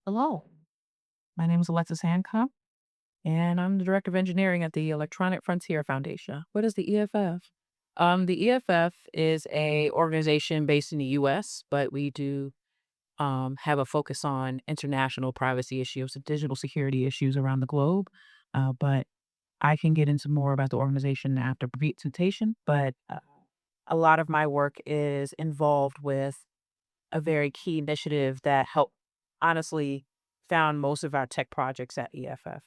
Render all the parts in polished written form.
Hello, my name is Alexis Hancock, and I'm the Director of Engineering at the Electronic Frontier Foundation. What is the EFF? The EFF is a organization based in the U.S., but we do have a focus on international privacy issues and digital security issues around the globe. But I can get into more about the organization after presentation. But a lot of my work is involved with a very key initiative that helped honestly found most of our tech projects at EFF.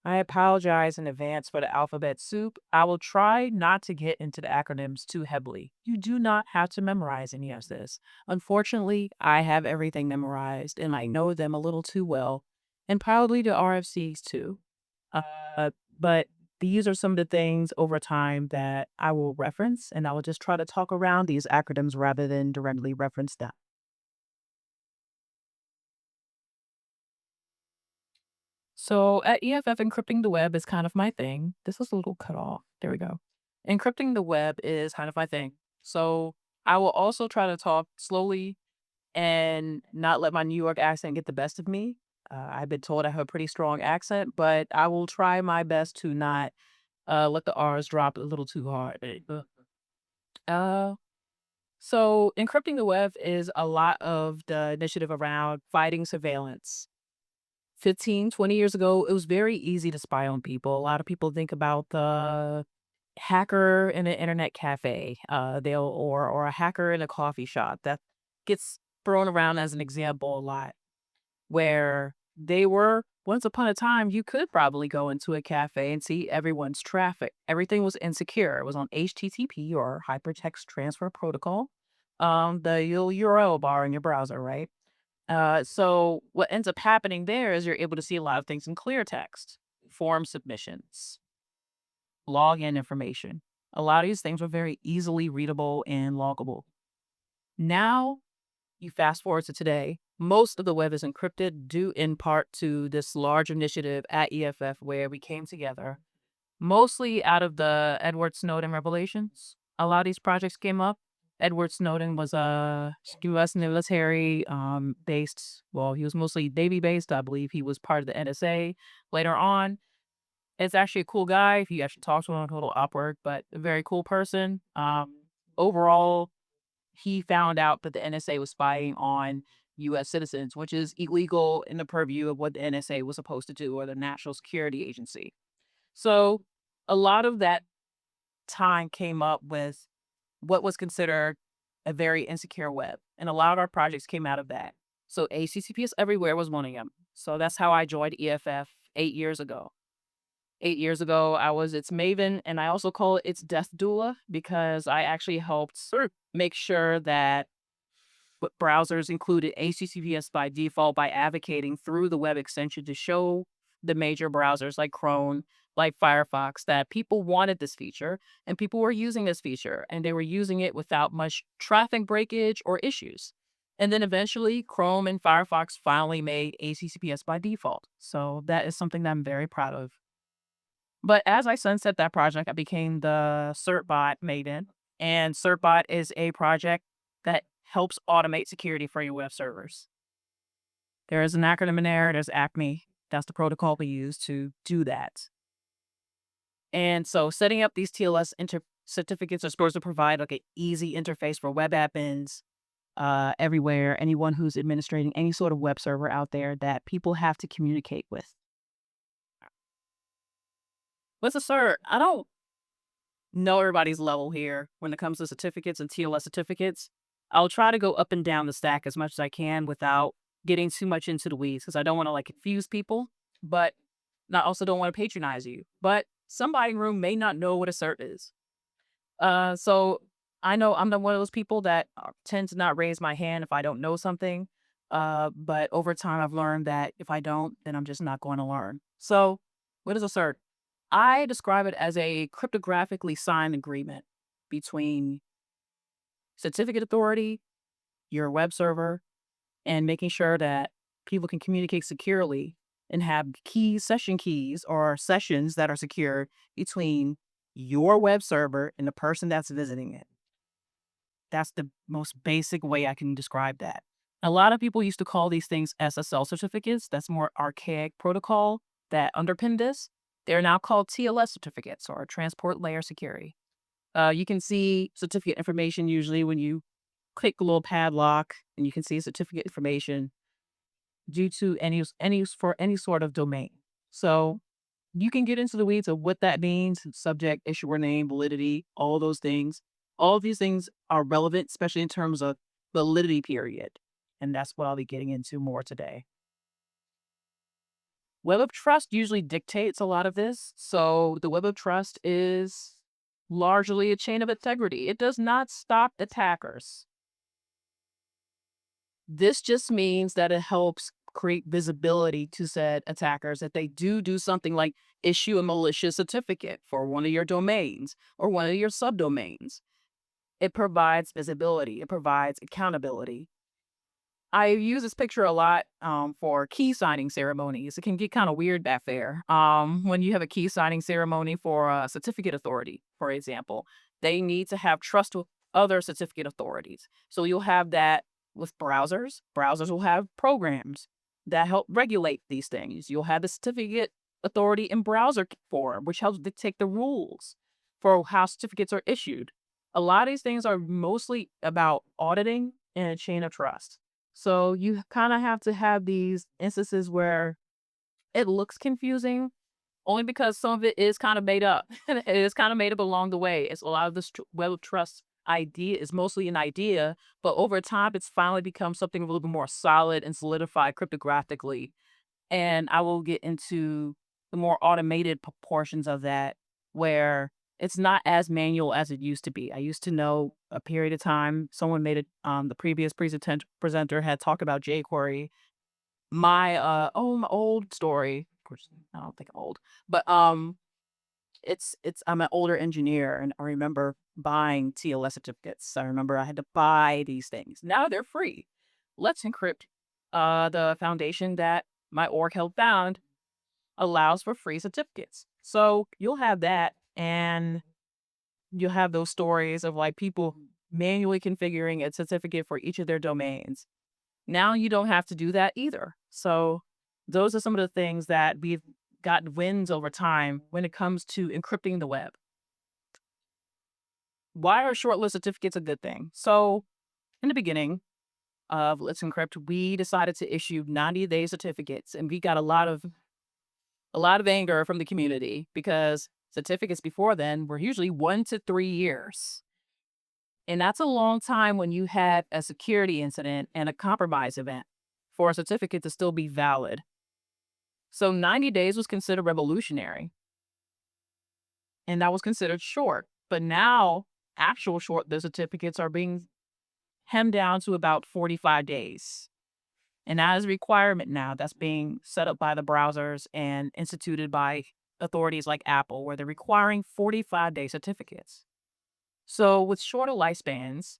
I apologize in advance for the alphabet soup. I will try not to get into the acronyms too heavily. You do not have to memorize any of this. Unfortunately, I have everything memorized and I know them a little too well, and probably the RFCs too. But these are some of the things over time that I will reference, and I will just try to talk around these acronyms rather than directly reference them. So at EFF, encrypting the web is kind of my thing. This is a little cut off. There we go. Encrypting the web is kind of my thing. So I will also try to talk slowly and not let my New York accent get the best of me. I've been told I have a pretty strong accent, but I will try my best to not let the R's drop a little too hard. Uh, so encrypting the web is a lot of the initiative around fighting surveillance. 15, 20 years ago, it was very easy to spy on people. A lot of people think about the hacker in an internet cafe, or a hacker in a coffee shop. That gets thrown around as an example a lot, where they were once upon a time, you could probably go into a cafe and see everyone's traffic. Everything was insecure. It was on HTTP or hypertext transfer protocol, the little URL bar in your browser, right? So what ends up happening there is you're able to see a lot of things in clear text, form submissions, login information. A lot of these things were very easily readable and loggable. Now you fast forward to today, most of the web is encrypted due in part to this large initiative at EFF where we came together, mostly out of the Edward Snowden revelations. A lot of these projects came up. Edward Snowden was a U.S. military based. Well, he was mostly Navy based. I believe he was part of the NSA later on. It's actually a cool guy. If you actually talk to him, a little awkward, but a very cool person. Overall, he found out that the NSA was spying on U.S. citizens, which is illegal in the purview of what the NSA was supposed to do, or the National Security Agency. So a lot of that time came up with what was considered a very insecure web. And a lot of our projects came out of that. So ACCPS Everywhere was one of them. So that's how I joined EFF 8 years ago. 8 years ago, I was its maven, and I also call it its death doula because I actually helped make sure that browsers included HTTPS by default by advocating through the web extension to show the major browsers like Chrome, like Firefox, that people wanted this feature and people were using this feature and they were using it without much traffic breakage or issues. And then eventually, Chrome and Firefox finally made HTTPS by default. So that is something that I'm very proud of. But as I sunset that project, I became the CertBot maiden. And CertBot is a project that helps automate security for your web servers. There is an acronym in there. There's ACME. That's the protocol we use to do that. And so setting up these TLS certificates are supposed to provide like an easy interface for web admins everywhere, anyone who's administrating any sort of web server out there that people have to communicate with. What's a cert? I don't know everybody's level here when it comes to certificates and TLS certificates. I'll try to go up and down the stack as much as I can without getting too much into the weeds because I don't want to like confuse people, but I also don't want to patronize you. But somebody in the room may not know what a cert is. So I know I'm not one of those people that tend to not raise my hand if I don't know something. But over time, I've learned that if I don't, then I'm just not going to learn. So what is a cert? I describe it as a cryptographically signed agreement between certificate authority, your web server, and making sure that people can communicate securely and have session keys or sessions that are secure between your web server and the person that's visiting it. That's the most basic way I can describe that. A lot of people used to call these things SSL certificates. That's more archaic protocol that underpinned this. They're now called TLS certificates or transport layer security. You can see certificate information usually when you click a little padlock, and you can see certificate information due to any sort of domain. So you can get into the weeds of what that means: subject, issuer name, validity, all those things. All of these things are relevant, especially in terms of validity period. And that's what I'll be getting into more today. Web of trust usually dictates a lot of this. So the web of trust is largely a chain of integrity. It does not stop attackers. This just means that it helps create visibility to said attackers that they do something like issue a malicious certificate for one of your domains or one of your subdomains. It provides visibility, it provides accountability. I use this picture a lot for key signing ceremonies. It can get kind of weird back there. When you have a key signing ceremony for a certificate authority, for example, they need to have trust with other certificate authorities. So you'll have that with browsers. Browsers will have programs that help regulate these things. You'll have the certificate authority in browser form, which helps dictate the rules for how certificates are issued. A lot of these things are mostly about auditing and a chain of trust. So you kind of have to have these instances where it looks confusing only because some of it is kind of made up. It is kind of made up along the way. It's a lot of this web of trust idea is mostly an idea, but over time it's finally become something a little bit more solid and solidified cryptographically. And I will get into the more automated portions of that where it's not as manual as it used to be. I used to know a period of time, someone made it, the previous presenter had talked about jQuery. My old story, of course, I don't think I'm old, but I'm an older engineer and I remember buying TLS certificates. I remember I had to buy these things. Now they're free. Let's Encrypt, the foundation that my org helped found, allows for free certificates. So you'll have that, and you'll have those stories of like people manually configuring a certificate for each of their domains. Now you don't have to do that either. So those are some of the things that we've gotten wins over time when it comes to encrypting the web. Why are short-lived certificates a good thing? So in the beginning of Let's Encrypt, we decided to issue 90-day certificates, and we got a lot of anger from the community because certificates before then were usually 1 to 3 years. And that's a long time when you had a security incident and a compromise event for a certificate to still be valid. So 90 days was considered revolutionary, and that was considered short. But now, actual short lived certificates are being hemmed down to about 45 days. And that is a requirement now that's being set up by the browsers and instituted by authorities like Apple, where they're requiring 45-day certificates. So, with shorter lifespans,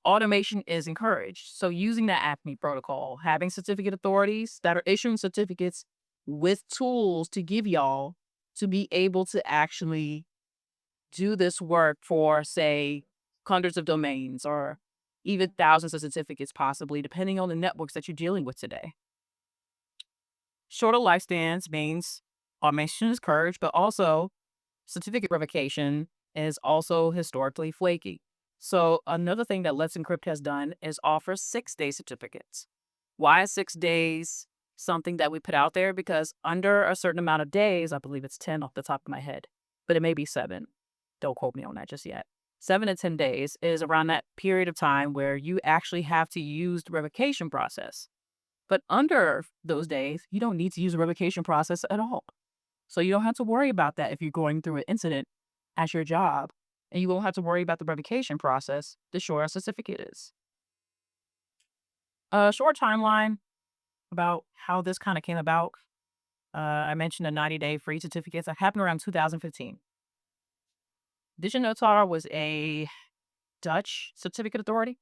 automation is encouraged. So, using the ACME protocol, having certificate authorities that are issuing certificates with tools to give y'all to be able to actually do this work for, say, hundreds of domains or even thousands of certificates, possibly, depending on the networks that you're dealing with today. Shorter lifespans means automation is encouraged, but also certificate revocation is also historically flaky. So another thing that Let's Encrypt has done is offer 6-day certificates. Why is 6 days something that we put out there? Because under a certain amount of days, I believe it's 10 off the top of my head, but it may be 7. Don't quote me on that just yet. 7 to 10 days is around that period of time where you actually have to use the revocation process. But under those days, you don't need to use the revocation process at all. So you don't have to worry about that if you're going through an incident at your job, and you won't have to worry about the revocation process the shorter a certificate is. A short timeline about how this kind of came about. I mentioned the 90-day free certificates. That happened around 2015. DigiNotar was a Dutch certificate authority.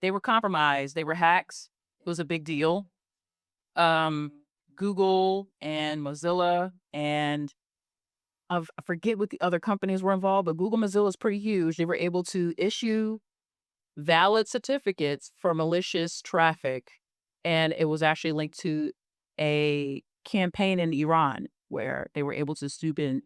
They were compromised. They were hacks. It was a big deal. Google and Mozilla and I forget what the other companies were involved, but Google, Mozilla is pretty huge. They were able to issue valid certificates for malicious traffic. And it was actually linked to a campaign in Iran where they were able to swoop in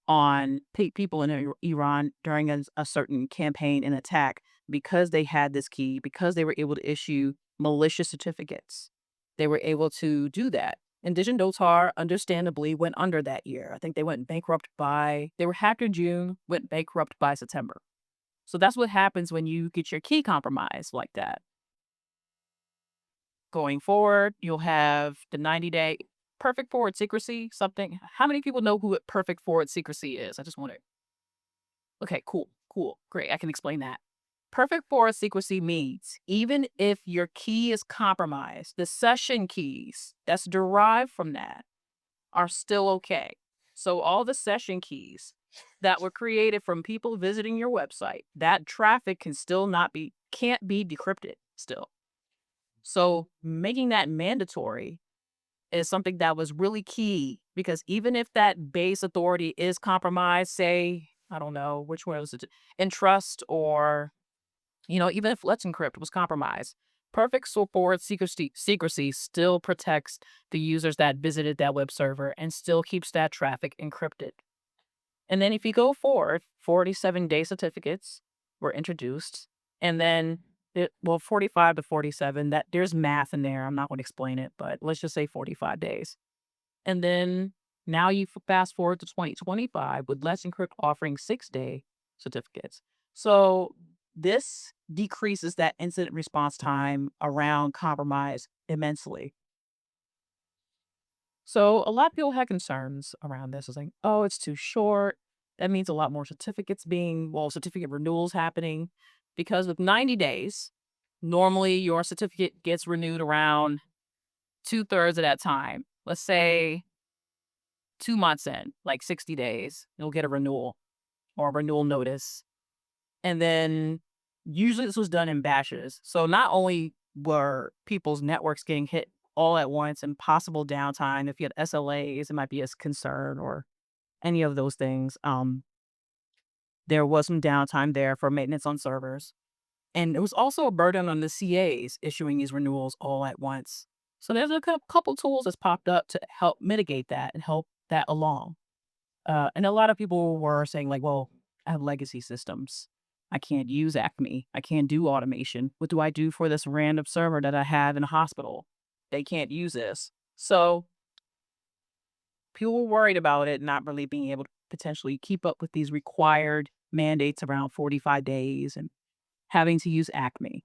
on people in Iran during a certain campaign and attack because they had this key, because they were able to issue malicious certificates. They were able to do that. And Dijon Dotar understandably went under that year. I think they went bankrupt they were hacked in June, went bankrupt by September. So that's what happens when you get your key compromised like that. Going forward, you'll have the 90-day perfect forward secrecy, something. How many people know who perfect forward secrecy is? I just want to. Okay, cool, cool, great. I can explain that. Perfect forward secrecy means even if your key is compromised, the session keys that's derived from that are still okay. So all the session keys that were created from people visiting your website, that traffic can still not be can't be decrypted still. So making that mandatory is something that was really key because even if that base authority is compromised, say, I don't know, which one was it? Entrust or, even if Let's Encrypt was compromised, perfect forward secrecy still protects the users that visited that web server and still keeps that traffic encrypted. And then if you go forward, 47-day certificates were introduced. And then, 45 to 47, that there's math in there. I'm not going to explain it, but let's just say 45 days. And then now you fast forward to 2025 with Let's Encrypt offering 6-day certificates. So this decreases that incident response time around compromise immensely. So a lot of people had concerns around this. It's like, oh, it's too short. That means a lot more certificate renewals happening because with 90 days, normally your certificate gets renewed around two-thirds of that time. Let's say 2 months in, like 60 days, you'll get a renewal or a renewal notice. And then usually this was done in batches. So not only were people's networks getting hit all at once and possible downtime, if you had SLAs, it might be a concern or any of those things. There was some downtime there for maintenance on servers. And it was also a burden on the CAs issuing these renewals all at once. So there's a couple tools that's popped up to help mitigate that and help that along. And a lot of people were saying, like, well, I have legacy systems. I can't use Acme. I can't do automation. What do I do for this random server that I have in a hospital? They can't use this. So people were worried about it not really being able to potentially keep up with these required mandates around 45 days and having to use Acme.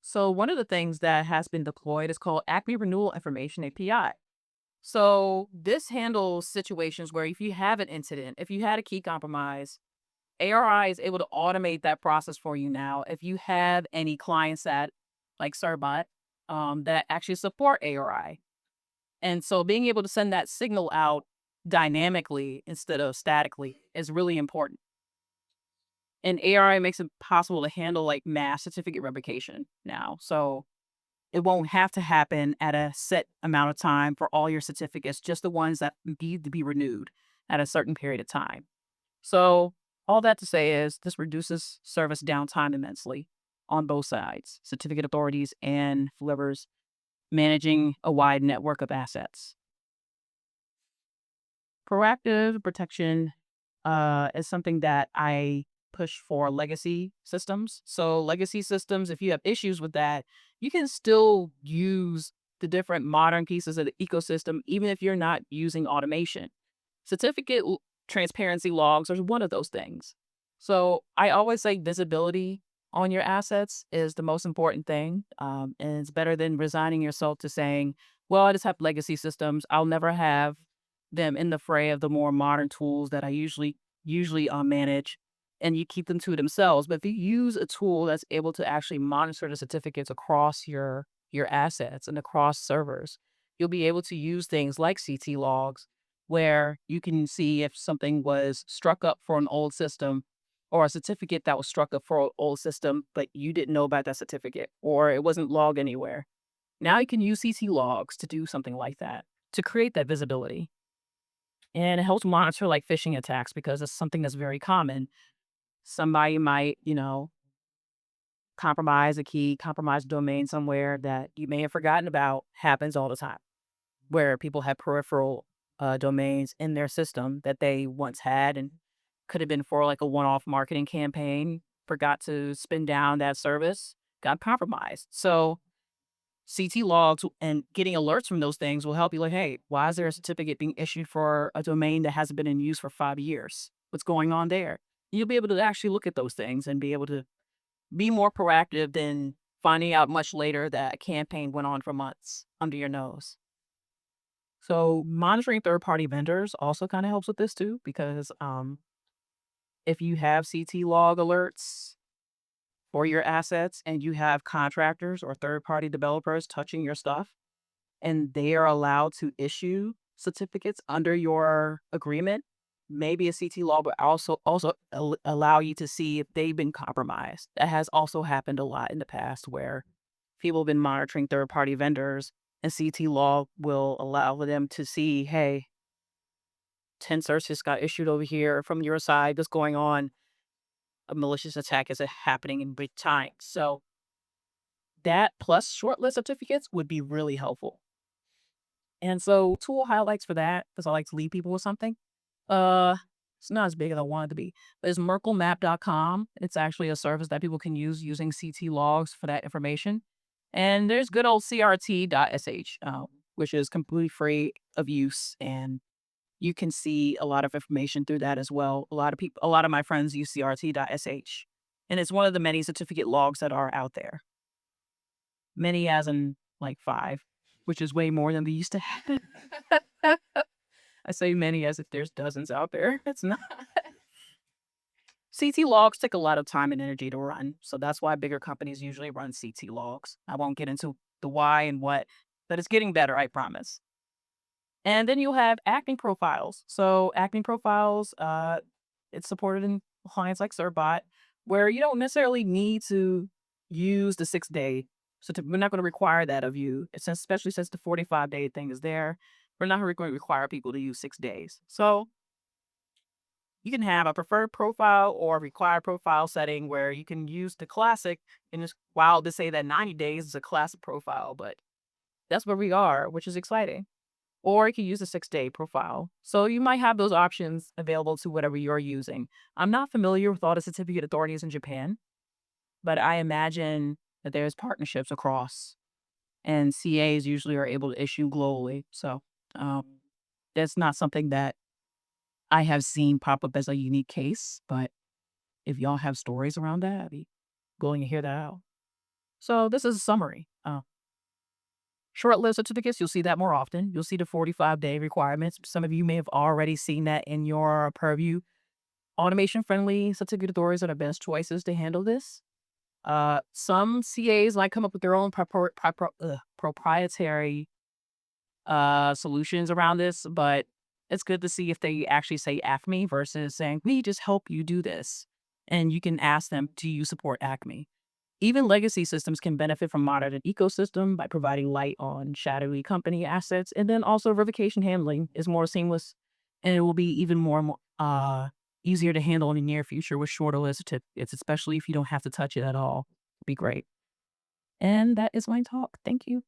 So one of the things that has been deployed is called Acme Renewal Information API. So this handles situations where if you have an incident, if you had a key compromise, ARI is able to automate that process for you now. If you have any clients that, like Cerbot, that actually support ARI. And so being able to send that signal out dynamically instead of statically is really important. And ARI makes it possible to handle like mass certificate revocation now. So it won't have to happen at a set amount of time for all your certificates, just the ones that need to be renewed at a certain period of time. So, all that to say is this reduces service downtime immensely on both sides, certificate authorities and whoever's managing a wide network of assets. Proactive protection is something that I push for legacy systems. So, legacy systems, if you have issues with that, you can still use the different modern pieces of the ecosystem, even if you're not using automation. Transparency logs are one of those things. So, I always say visibility on your assets is the most important thing. And it's better than resigning yourself to saying, well, I just have legacy systems. I'll never have them in the fray of the more modern tools that I usually manage, and you keep them to themselves. But if you use a tool that's able to actually monitor the certificates across your assets and across servers, you'll be able to use things like CT logs where you can see if something was struck up for an old system or a certificate that was struck up for an old system, but you didn't know about that certificate or it wasn't logged anywhere. Now you can use CT logs to do something like that, to create that visibility. And it helps monitor like phishing attacks because it's something that's very common. Somebody might, compromise a key, compromise a domain somewhere that you may have forgotten about. Happens all the time, where people have peripheral domains in their system that they once had and could have been for like a one-off marketing campaign, forgot to spin down that service, got compromised. So CT logs and getting alerts from those things will help you like, hey, why is there a certificate being issued for a domain that hasn't been in use for 5 years? What's going on there? You'll be able to actually look at those things and be able to be more proactive than finding out much later that a campaign went on for months under your nose. So monitoring third-party vendors also kind of helps with this too, because if you have CT log alerts for your assets and you have contractors or third-party developers touching your stuff, and they are allowed to issue certificates under your agreement, maybe a CT law will also allow you to see if they've been compromised. That has also happened a lot in the past where people have been monitoring third-party vendors, and CT law will allow them to see, hey, 10 certs got issued over here from your side. What's going on? A malicious attack is happening in big time. So that plus shortlist certificates would be really helpful. And so tool highlights for that, because I like to leave people with something. Uh, it's not as big as I want it to be. But it's merklemap.com. It's actually a service that people can use using CT logs for that information. And there's good old crt.sh, which is completely free of use, and you can see a lot of information through that as well. A lot of my friends use crt.sh, and it's one of the many certificate logs that are out there. Many as in like 5, which is way more than they used to have. I say many as if there's dozens out there. It's not. CT logs take a lot of time and energy to run, so that's why bigger companies usually run CT logs. I won't get into the why and what, but it's getting better, I promise. And then you'll have acting profiles. So acting profiles, it's supported in clients like Cerbot, where you don't necessarily need to use the 6 day. So we're not going to require that of you, especially since the 45-day thing is there. We're not going to require people to use 6 days. So you can have a preferred profile or required profile setting where you can use the classic. And it's wild to say that 90 days is a classic profile, but that's where we are, which is exciting. Or you can use a 6 day profile. So you might have those options available to whatever you're using. I'm not familiar with all the certificate authorities in Japan, but I imagine that there's partnerships across, and CAs usually are able to issue globally. So um, that's not something that I have seen pop up as a unique case, but if y'all have stories around that, I'd be willing to hear that out. So this is a summary. Short-lived certificates, you'll see that more often. You'll see the 45-day requirements. Some of you may have already seen that in your purview. Automation-friendly certificate authorities are the best choices to handle this. Some CAs might come up with their own proprietary solutions around this, but it's good to see if they actually say Acme versus saying, we just help you do this. And you can ask them, do you support Acme? Even legacy systems can benefit from modern ecosystem by providing light on shadowy company assets, and then also revocation handling is more seamless, and it will be even more easier to handle in the near future with shorter list certificates, especially if you don't have to touch it at all. It'd be great. And that is my talk. Thank you.